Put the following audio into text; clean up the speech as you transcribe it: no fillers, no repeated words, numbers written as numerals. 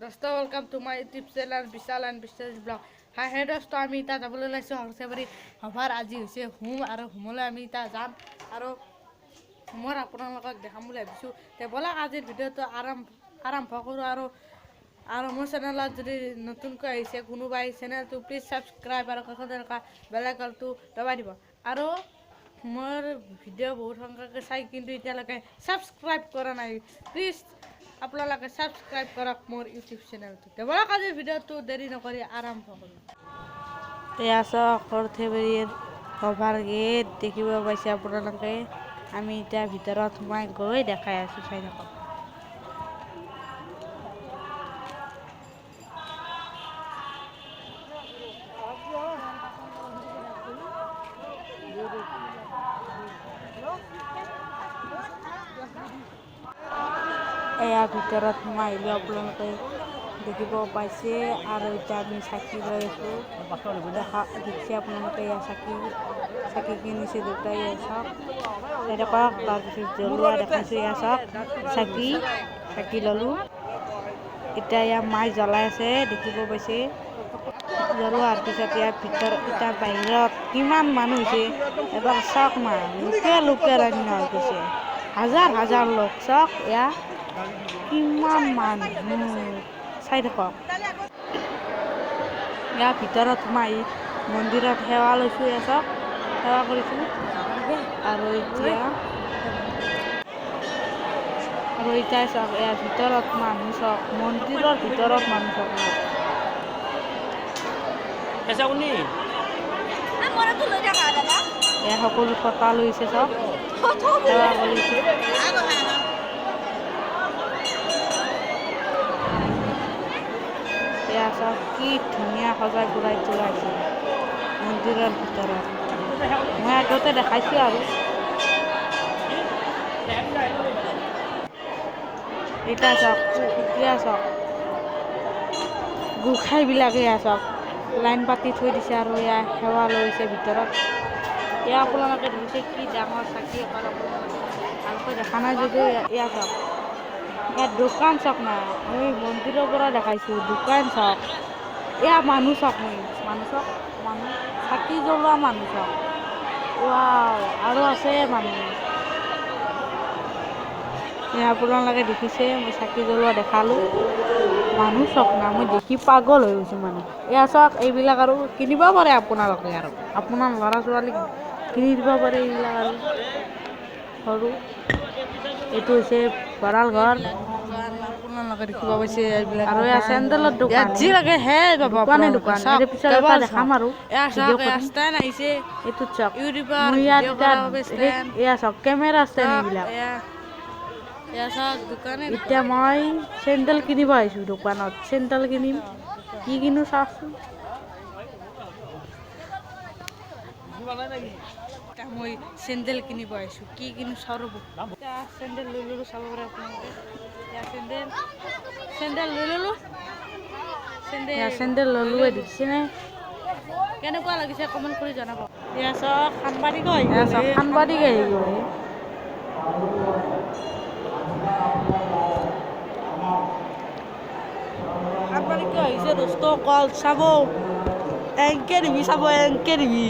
দোস্ত welcome to my YouTube channel Bishal and Biswas vlog. Hi hey দোস্ত, আমি এতিয়া যাবলৈ ওলাইছোঁ হৰচেবাৰী সভাৰ। আজি হৈছে হোম আৰু হোমলৈ আমি এতিয়া যাম আৰু হোমৰ আপোনালোকক দেখাম বুলি ভাবিছোঁ। তে ব'লক আজিৰ ভিডিঅ'টো আৰম্ভ কৰোঁ। আৰু মোৰ চেনেলত যদি নতুনকৈ আহিছে কোনোবাই চেনেলটো প্লিজ ছাবস্ক্ৰাইব আৰু কাষতে থকা বেল আইকনটো দবাই দিব। আৰু মোৰ ভিডিঅ' বহুত সংখ্যকে চাই কিন্তু এতিয়ালৈকে ছাবস্ক্ৰাইব কৰা নাই, প্লিজ আপোনালোকে ছাবস্ক্ৰাইব কৰক মোৰ ইউটিউব চেনেলটো। ব'লক আজিৰ ভিডিঅ'টো দেৰি নকৰি আৰম্ভ কৰোঁ। এয়া চাওক হৰচেবাৰীৰ সভাৰ গেট দেখিব পাইছে আপোনালোকে। আমি এতিয়া ভিতৰত সোমাই গৈ দেখাই আছোঁ, চাই থাকক। এয়া ভিতৰত সোমাই আহিলে আপোনালোকে দেখিব পাইছে। আৰু এতিয়া আমি চাকি লৈ আছোঁ, দেখিছে আপোনালোকে। এয়া চাকি কিনিছে দুটাই, চাওক চাওক। তাৰপিছত জ্বলোৱা দেখাইছোঁ, এয়া চাওক চাকি ল'লোঁ। এতিয়া এয়া মাই জ্বলাই আছে, দেখিব পাইছে। জ্বলোৱাৰ পিছত ইয়াৰ ভিতৰত এতিয়া বাহিৰত কিমান মানুহ হৈছে এবাৰ চাওক না। লোকে ৰান্না হৈ গৈছে, হাজাৰ লোক। চাওক এয়া কিমান মানুহ, চাই থাকক। ইয়াৰ ভিতৰত সোমাই মন্দিৰত সেৱা লৈছোঁ, এয়া চাওক সেৱা কৰিছোঁ। আৰু এতিয়া চাওক ইয়াৰ ভিতৰত মানুহ, চাওক মন্দিৰৰ ভিতৰত মানুহ চাওক। এয়া সকলো ফটা লৈছে, চাওক সেৱা কৰিছে। এয়া চাওক কি ধুনীয়া সজাই পৰাই তোলাইছে মন্দিৰৰ ভিতৰত। মই আগতে দেখাইছোঁ আৰু এতিয়া চাওক গোসাঁইবিলাকে চাওক লাইন পাতি থৈ দিছে আৰু এয়া সেৱা লৈছে ভিতৰত। এয়া আপোনালোকে দেখিছে কি ডাঙৰ চাকি এখন, ভালকৈ দেখা নাই যদিও এয়া চাওক। ইয়াত দোকান চাওক না, মই মন্দিৰৰ পৰা দেখাইছোঁ দোকান চাওক। এয়া মানুহ চাওক, মানুহ চাকি জ্বলোৱা মানুহ চাওক। ৱাও, আৰু আছে মানুহ। এয়া আপোনালোকে দেখিছে মই চাকি জ্বলোৱা দেখালোঁ, মানুহ চাওক না। মই দেখি পাগল হৈ গৈছোঁ মানুহ। এয়া চাওক এইবিলাক আৰু কিনিব পাৰে আপোনালোকে, আৰু আপোনাৰ ল'ৰা ছোৱালীক কিনি দিব পাৰে এইবিলাক। আৰু সৰু এইটো হৈছে ভঁৰাল ঘৰ, আপোনালোকে দেখিব পাইছে এইবিলাক। আৰু এয়া চেণ্ডেলৰ দোকান, যি লাগে হে পাব আপোনালোকে। চাওক পিছত এটা দেখাম আৰু ষ্টেণ্ড আহিছে, এইটোত চাওক মই ইয়াত এয়া চাওক কেমেৰা ষ্টেণ্ড এইবিলাক। এতিয়া মই চেণ্ডেল কিনিব আহিছোঁ দোকানত, চেণ্ডেল কিনিম। কি কিনো চাওকচোন। মই চেণ্ডেল কিনিব আহিছোঁ, কি কিনো চাওঁ ৰ'ব। চেণ্ডেল লৈ ল'লোঁ, চাব পাৰে আপোনালোকে। চেণ্ডেল লৈ ল'লোঁ, চেণ্ডেল ল'লোৱে। দেখিছেনে কেনেকুৱা লাগিছে কমেণ্ট কৰি জনাব। এয়া চাওক সাংবাদিক আহি গ'ল। সাংবাদিক আহিছে দোস্ত, কল চাব এনকে দিবি, চাব এনকে দিবি।